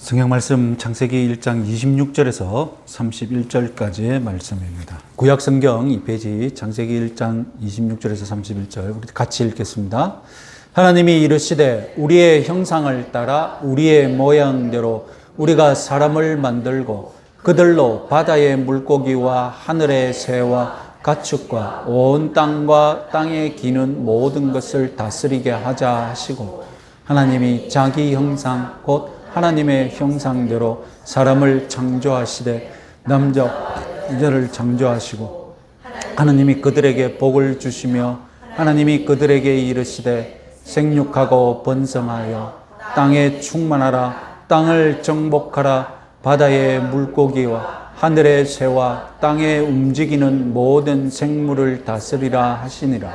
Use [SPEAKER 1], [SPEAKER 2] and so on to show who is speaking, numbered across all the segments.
[SPEAKER 1] 성경 말씀 창세기 1장 26절에서 31절까지의 말씀입니다. 구약 성경 2페이지 창세기 1장 26절에서 31절 우리 같이 읽겠습니다. 하나님이 이르시되 우리의 형상을 따라 우리의 모양대로 우리가 사람을 만들고 그들로 바다의 물고기와 하늘의 새와 가축과 온 땅과 땅에 기는 모든 것을 다스리게 하자 하시고 하나님이 자기 형상 곧 하나님의 형상대로 사람을 창조하시되 남자 여자를 창조하시고 하나님이 그들에게 복을 주시며 하나님이 그들에게 이르시되 생육하고 번성하여 땅에 충만하라 땅을 정복하라 바다의 물고기와 하늘의 새와 땅에 움직이는 모든 생물을 다스리라 하시니라.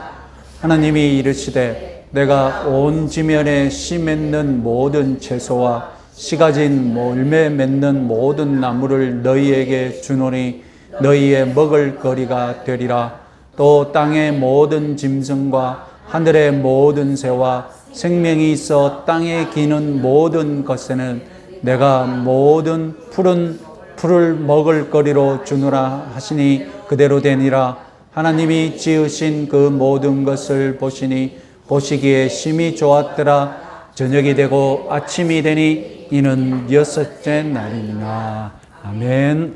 [SPEAKER 1] 하나님이 이르시되 내가 온 지면에 씨 맺는 모든 채소와 씨 가진 열매 맺는 모든 나무를 너희에게 주노니 너희의 먹을 거리가 되리라. 또 땅의 모든 짐승과 하늘의 모든 새와 생명이 있어 땅에 기는 모든 것에는 내가 모든 푸른 풀을 먹을 거리로 주노라 하시니 그대로 되니라. 하나님이 지으신 그 모든 것을 보시니 보시기에 심히 좋았더라. 저녁이 되고 아침이 되니 이는 6째 날이니라. 아멘.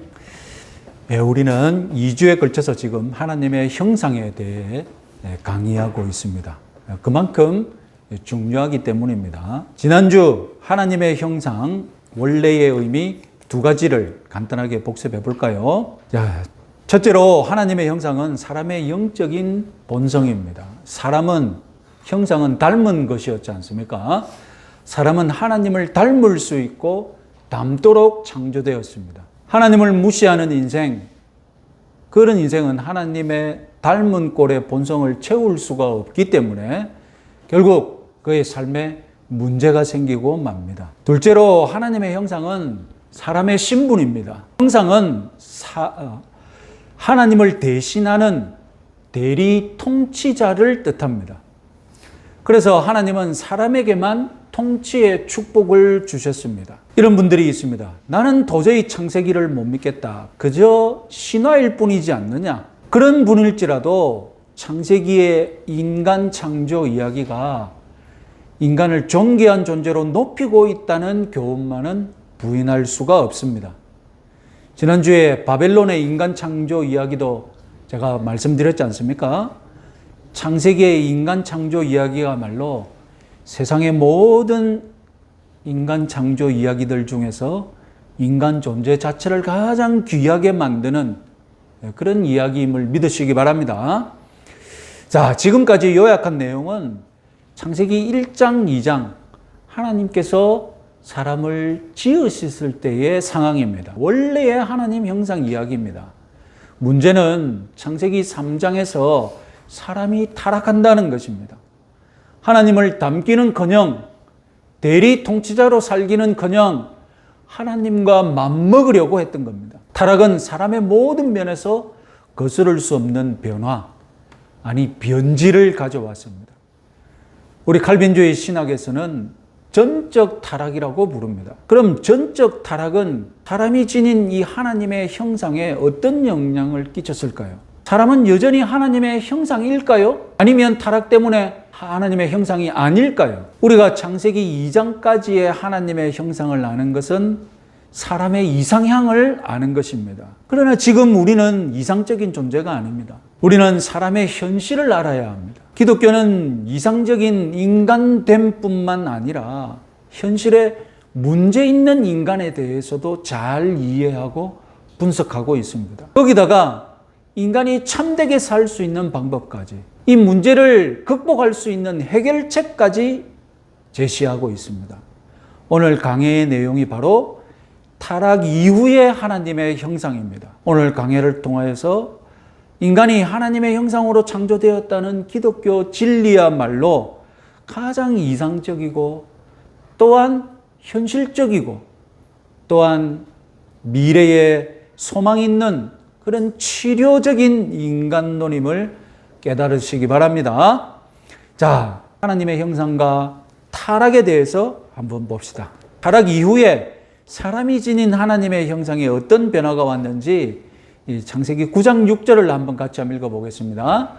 [SPEAKER 1] 네, 우리는 2주에 걸쳐서 지금 하나님의 형상에 대해 강의하고 있습니다. 그만큼 중요하기 때문입니다. 지난주 하나님의 형상 원래의 의미 두 가지를 간단하게 복습해 볼까요? 자, 첫째로 하나님의 형상은 사람의 영적인 본성입니다. 형상은 닮은 것이었지 않습니까? 사람은 하나님을 닮을 수 있고 닮도록 창조되었습니다. 하나님을 무시하는 인생, 그런 인생은 하나님의 닮은 꼴의 본성을 채울 수가 없기 때문에 결국 그의 삶에 문제가 생기고 맙니다. 둘째로 하나님의 형상은 사람의 신분입니다. 형상은 하나님을 대신하는 대리 통치자를 뜻합니다. 그래서 하나님은 사람에게만 통치의 축복을 주셨습니다. 이런 분들이 있습니다. 나는 도저히 창세기를 못 믿겠다. 그저 신화일 뿐이지 않느냐. 그런 분일지라도 창세기의 인간 창조 이야기가 인간을 존귀한 존재로 높이고 있다는 교훈만은 부인할 수가 없습니다. 지난주에 바벨론의 인간 창조 이야기도 제가 말씀드렸지 않습니까? 창세기의 인간 창조 이야기야말로 세상의 모든 인간 창조 이야기들 중에서 인간 존재 자체를 가장 귀하게 만드는 그런 이야기임을 믿으시기 바랍니다. 자, 지금까지 요약한 내용은 창세기 1장, 2장 하나님께서 사람을 지으셨을 때의 상황입니다. 원래의 하나님 형상 이야기입니다. 문제는 창세기 3장에서 사람이 타락한다는 것입니다. 하나님을 닮기는커녕 대리 통치자로 살기는커녕 하나님과 맞먹으려고 했던 겁니다. 타락은 사람의 모든 면에서 거스를 수 없는 변화, 변질을 가져왔습니다. 우리 칼빈주의 신학에서는 전적 타락이라고 부릅니다. 그럼 전적 타락은 사람이 지닌 이 하나님의 형상에 어떤 영향을 끼쳤을까요? 사람은 여전히 하나님의 형상일까요? 아니면 타락 때문에 하나님의 형상이 아닐까요? 우리가 창세기 2장까지의 하나님의 형상을 아는 것은 사람의 이상향을 아는 것입니다. 그러나 지금 우리는 이상적인 존재가 아닙니다. 우리는 사람의 현실을 알아야 합니다. 기독교는 이상적인 인간됨 뿐만 아니라 현실에 문제 있는 인간에 대해서도 잘 이해하고 분석하고 있습니다. 거기다가 인간이 참되게 살 수 있는 방법까지, 이 문제를 극복할 수 있는 해결책까지 제시하고 있습니다. 오늘 강해의 내용이 바로 타락 이후의 하나님의 형상입니다. 오늘 강해를 통하여서 인간이 하나님의 형상으로 창조되었다는 기독교 진리야말로 가장 이상적이고 또한 현실적이고 또한 미래에 소망 있는 그런 치료적인 인간론임을 깨달으시기 바랍니다. 자, 하나님의 형상과 타락에 대해서 한번 봅시다. 타락 이후에 사람이 지닌 하나님의 형상에 어떤 변화가 왔는지 이 창세기 9장 6절을 한번 같이 한번 읽어보겠습니다.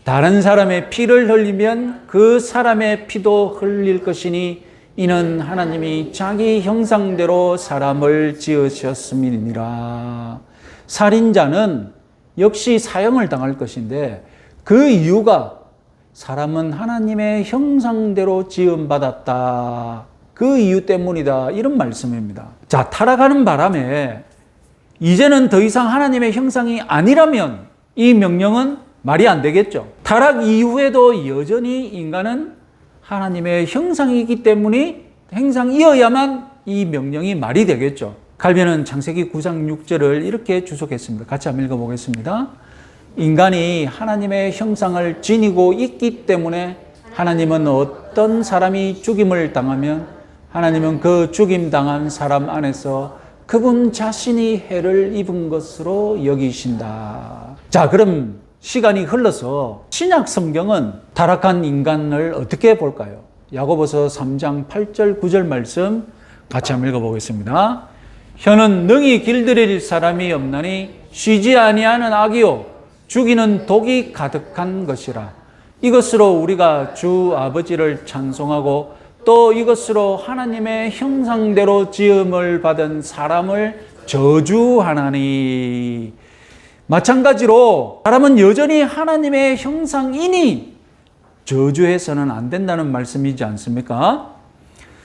[SPEAKER 1] 다른 사람의 피를 흘리면 그 사람의 피도 흘릴 것이니 이는 하나님이 자기 형상대로 사람을 지으셨음이니라. 살인자는 역시 사형을 당할 것인데 그 이유가 사람은 하나님의 형상대로 지음받았다. 그 이유 때문이다. 이런 말씀입니다. 자, 타락하는 바람에 이제는 더 이상 하나님의 형상이 아니라면 이 명령은 말이 안 되겠죠. 타락 이후에도 여전히 인간은 하나님의 형상이기 때문에 형상이어야만 이 명령이 말이 되겠죠. 칼빈은 창세기 9장 6절을 이렇게 주석했습니다. 같이 한번 읽어보겠습니다. 인간이 하나님의 형상을 지니고 있기 때문에 하나님은 어떤 사람이 죽임을 당하면 하나님은 그 죽임당한 사람 안에서 그분 자신이 해를 입은 것으로 여기신다. 자, 그럼 시간이 흘러서 신약 성경은 타락한 인간을 어떻게 볼까요? 야고보서 3장 8절 9절 말씀 같이 한번 읽어보겠습니다. 혀는 능히 길들일 사람이 없나니 쉬지 아니하는 악이요 죽이는 독이 가득한 것이라. 이것으로 우리가 주 아버지를 찬송하고 또 이것으로 하나님의 형상대로 지음을 받은 사람을 저주하나니. 마찬가지로 사람은 여전히 하나님의 형상이니 저주해서는 안 된다는 말씀이지 않습니까?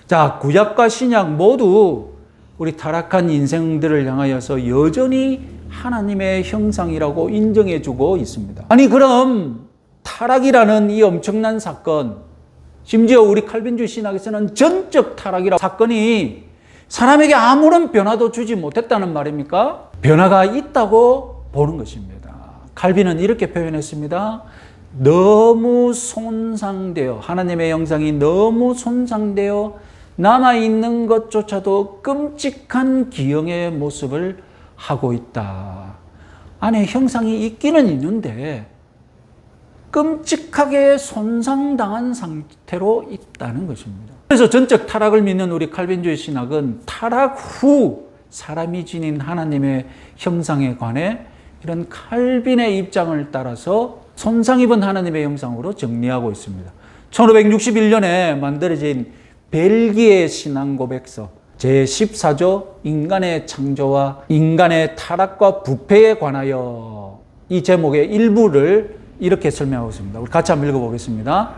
[SPEAKER 1] 자, 구약과 신약 모두 우리 타락한 인생들을 향하여서 여전히 하나님의 형상이라고 인정해주고 있습니다. 아니, 그럼 타락이라는 이 엄청난 사건, 심지어 우리 칼빈주의 신학에서는 전적 타락이라는 사건이 사람에게 아무런 변화도 주지 못했다는 말입니까? 변화가 있다고 보는 것입니다. 칼빈은 이렇게 표현했습니다. 너무 손상되어, 하나님의 형상이 너무 손상되어 남아있는 것조차도 끔찍한 기형의 모습을 하고 있다. 안에 형상이 있기는 있는데 끔찍하게 손상당한 상태로 있다는 것입니다. 그래서 전적 타락을 믿는 우리 칼빈주의 신학은 타락 후 사람이 지닌 하나님의 형상에 관해 이런 칼빈의 입장을 따라서 손상 입은 하나님의 형상으로 정리하고 있습니다. 1561년에 만들어진 벨기에 신앙고백서 제14조 인간의 창조와 인간의 타락과 부패에 관하여 이 제목의 일부를 이렇게 설명하고 있습니다. 우리 같이 한번 읽어보겠습니다.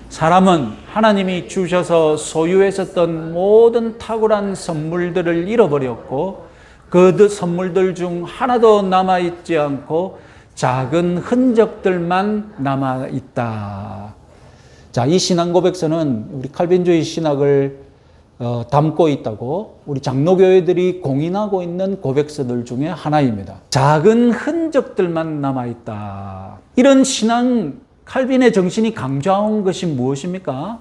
[SPEAKER 1] 사람은 하나님이 주셔서 소유했었던 모든 탁월한 선물들을 잃어버렸고 그 선물들 중 하나도 남아있지 않고 작은 흔적들만 남아있다. 자, 이 신앙고백서는 우리 칼빈주의 신학을 담고 있다고 우리 장로교회들이 공인하고 있는 고백서들 중에 하나입니다. 작은 흔적들만 남아있다. 이런 신앙, 칼빈의 정신이 강조한 것이 무엇입니까?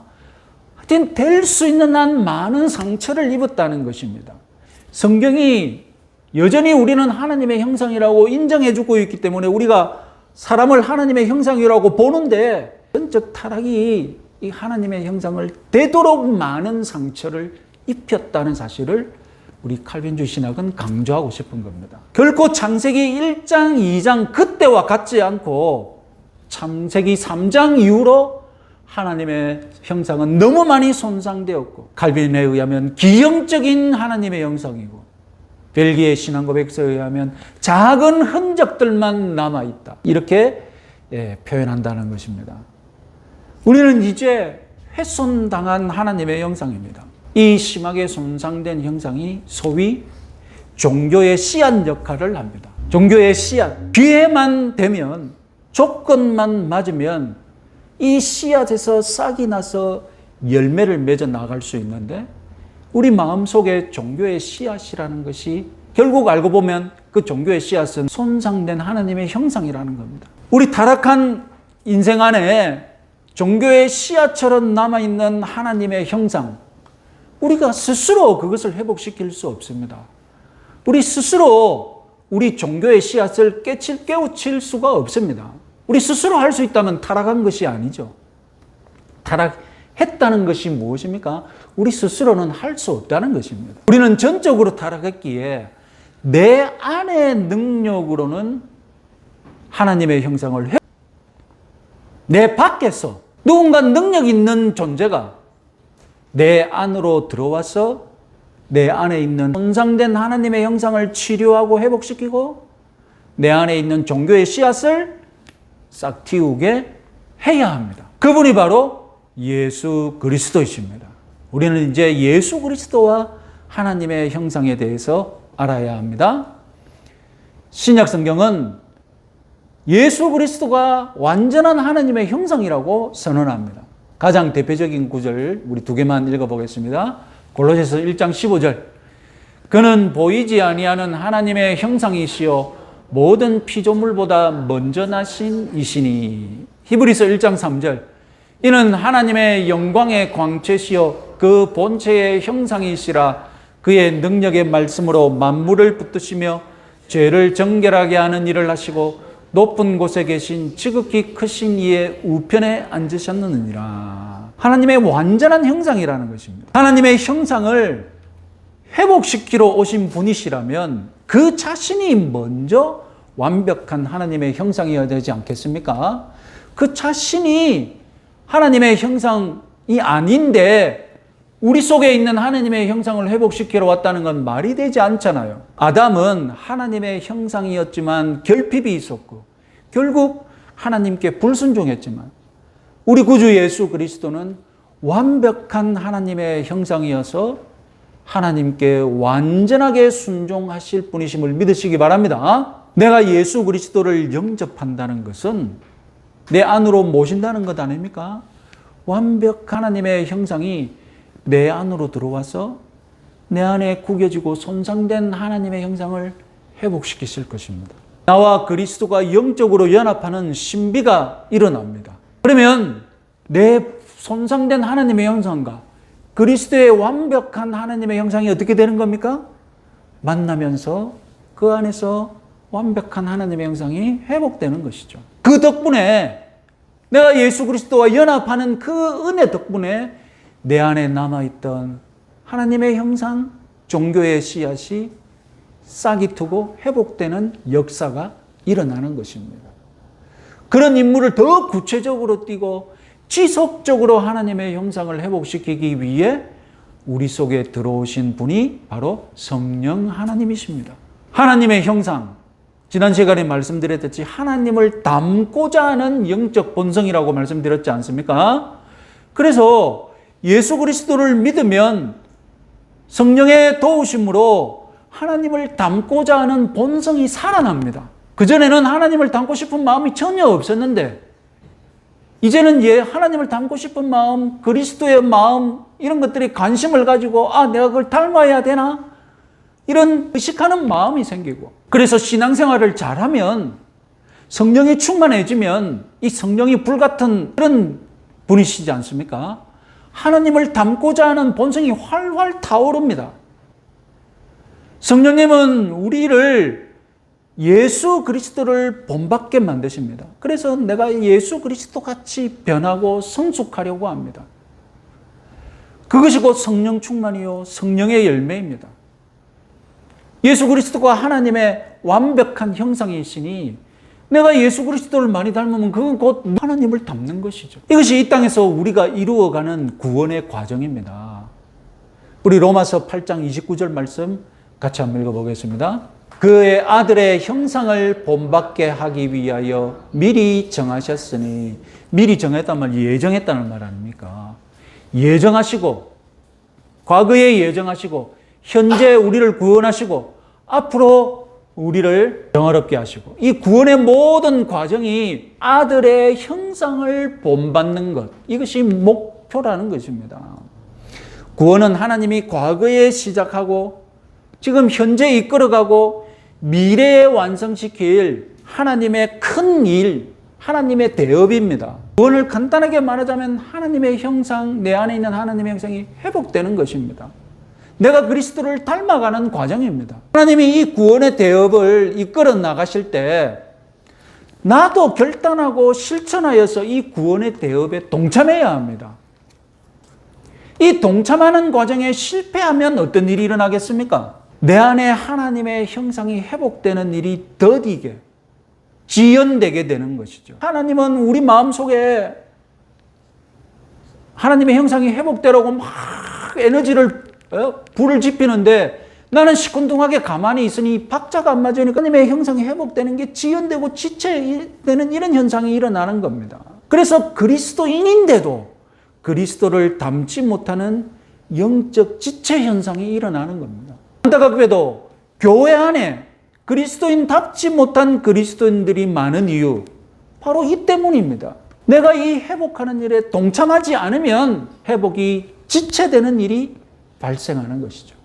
[SPEAKER 1] 하여튼 될 수 있는 한 많은 상처를 입었다는 것입니다. 성경이 여전히 우리는 하나님의 형상이라고 인정해주고 있기 때문에 우리가 사람을 하나님의 형상이라고 보는데 전적 타락이 이 하나님의 형상을 되도록 많은 상처를 입혔다는 사실을 우리 칼빈주의 신학은 강조하고 싶은 겁니다. 결코 창세기 1장, 2장 그때와 같지 않고 창세기 3장 이후로 하나님의 형상은 너무 많이 손상되었고 칼빈에 의하면 기형적인 하나님의 형상이고 벨기에 신앙고백서에 의하면 작은 흔적들만 남아있다. 이렇게 표현한다는 것입니다. 우리는 이제 훼손당한 하나님의 형상입니다. 이 심하게 손상된 형상이 소위 종교의 씨앗 역할을 합니다. 종교의 씨앗. 기회만 되면, 조건만 맞으면 이 씨앗에서 싹이 나서 열매를 맺어 나갈 수 있는데 우리 마음속에 종교의 씨앗이라는 것이 결국 알고 보면 그 종교의 씨앗은 손상된 하나님의 형상이라는 겁니다. 우리 타락한 인생 안에 종교의 씨앗처럼 남아있는 하나님의 형상, 우리가 스스로 그것을 회복시킬 수 없습니다. 우리 스스로 우리 종교의 씨앗을 깨우칠 수가 없습니다. 우리 스스로 할 수 있다면 타락한 것이 아니죠. 했다는 것이 무엇입니까? 우리 스스로는 할 수 없다는 것입니다. 우리는 전적으로 타락했기에 내 안의 능력으로는 하나님의 형상을 내 밖에서 누군가 능력 있는 존재가 내 안으로 들어와서 내 안에 있는 손상된 하나님의 형상을 치료하고 회복시키고 내 안에 있는 종교의 씨앗을 싹 틔우게 해야 합니다. 그분이 바로 예수 그리스도이십니다. 우리는 이제 예수 그리스도와 하나님의 형상에 대해서 알아야 합니다. 신약 성경은 예수 그리스도가 완전한 하나님의 형상이라고 선언합니다. 가장 대표적인 구절 우리 두 개만 읽어보겠습니다. 골로새서 1장 15절. 그는 보이지 아니하는 하나님의 형상이시요 모든 피조물보다 먼저 나신 이시니. 히브리서 1장 3절. 이는 하나님의 영광의 광채시요 그 본체의 형상이시라. 그의 능력의 말씀으로 만물을 붙드시며 죄를 정결하게 하는 일을 하시고 높은 곳에 계신 지극히 크신 이의 우편에 앉으셨느니라. 하나님의 완전한 형상이라는 것입니다. 하나님의 형상을 회복시키러 오신 분이시라면 그 자신이 먼저 완벽한 하나님의 형상이어야 되지 않겠습니까? 그 자신이 하나님의 형상이 아닌데 우리 속에 있는 하나님의 형상을 회복시키러 왔다는 건 말이 되지 않잖아요. 아담은 하나님의 형상이었지만 결핍이 있었고 결국 하나님께 불순종했지만 우리 구주 예수 그리스도는 완벽한 하나님의 형상이어서 하나님께 완전하게 순종하실 분이심을 믿으시기 바랍니다. 내가 예수 그리스도를 영접한다는 것은 내 안으로 모신다는 것 아닙니까? 완벽한 하나님의 형상이 내 안으로 들어와서 내 안에 구겨지고 손상된 하나님의 형상을 회복시키실 것입니다. 나와 그리스도가 영적으로 연합하는 신비가 일어납니다. 그러면 내 손상된 하나님의 형상과 그리스도의 완벽한 하나님의 형상이 어떻게 되는 겁니까? 만나면서 그 안에서 완벽한 하나님의 형상이 회복되는 것이죠. 그 덕분에 내가 예수 그리스도와 연합하는 그 은혜 덕분에 내 안에 남아있던 하나님의 형상, 종교의 씨앗이 싹이 트고 회복되는 역사가 일어나는 것입니다. 그런 인물을 더 구체적으로 띄고 지속적으로 하나님의 형상을 회복시키기 위해 우리 속에 들어오신 분이 바로 성령 하나님이십니다. 하나님의 형상, 지난 시간에 말씀드렸듯이 하나님을 닮고자 하는 영적 본성이라고 말씀드렸지 않습니까? 그래서 예수 그리스도를 믿으면 성령의 도우심으로 하나님을 닮고자 하는 본성이 살아납니다. 그전에는 하나님을 닮고 싶은 마음이 전혀 없었는데 이제는 하나님을 닮고 싶은 마음, 그리스도의 마음 이런 것들이 관심을 가지고 내가 그걸 닮아야 되나? 이런 의식하는 마음이 생기고 그래서 신앙생활을 잘하면 성령이 충만해지면 이 성령이 불같은 그런 분이시지 않습니까? 하나님을 닮고자 하는 본성이 활활 타오릅니다. 성령님은 우리를 예수 그리스도를 본받게 만드십니다. 그래서 내가 예수 그리스도 같이 변하고 성숙하려고 합니다. 그것이 곧 성령 충만이요 성령의 열매입니다. 예수 그리스도가 하나님의 완벽한 형상이시니 내가 예수 그리스도를 많이 닮으면 그건 곧 하나님을 닮는 것이죠. 이것이 이 땅에서 우리가 이루어가는 구원의 과정입니다. 우리 로마서 8장 29절 말씀 같이 한번 읽어보겠습니다. 그의 아들의 형상을 본받게 하기 위하여 미리 정하셨으니 미리 정했단 말 예정했다는 말 아닙니까? 예정하시고 과거에 예정하시고 현재 우리를 구원하시고 앞으로 우리를 영화롭게 하시고 이 구원의 모든 과정이 아들의 형상을 본받는 것 이것이 목표라는 것입니다. 구원은 하나님이 과거에 시작하고 지금 현재 이끌어가고 미래에 완성시킬 하나님의 큰 일, 하나님의 대업입니다. 구원을 간단하게 말하자면 하나님의 형상, 내 안에 있는 하나님의 형상이 회복되는 것입니다. 내가 그리스도를 닮아가는 과정입니다. 하나님이 이 구원의 대업을 이끌어 나가실 때 나도 결단하고 실천하여서 이 구원의 대업에 동참해야 합니다. 이 동참하는 과정에 실패하면 어떤 일이 일어나겠습니까? 내 안에 하나님의 형상이 회복되는 일이 더디게 지연되게 되는 것이죠. 하나님은 우리 마음속에 하나님의 형상이 회복되라고 막 에너지를 불을 지피는데 나는 시큰둥하게 가만히 있으니 박자가 안 맞으니까 하나님의 형상이 회복되는 게 지연되고 지체되는 이런 현상이 일어나는 겁니다. 그래서 그리스도인인데도 그리스도를 닮지 못하는 영적 지체 현상이 일어나는 겁니다. 안타깝게도 교회 안에 그리스도인답지 못한 그리스도인들이 많은 이유, 바로 이 때문입니다. 내가 이 회복하는 일에 동참하지 않으면 회복이 지체되는 일이 발생하는 것이죠.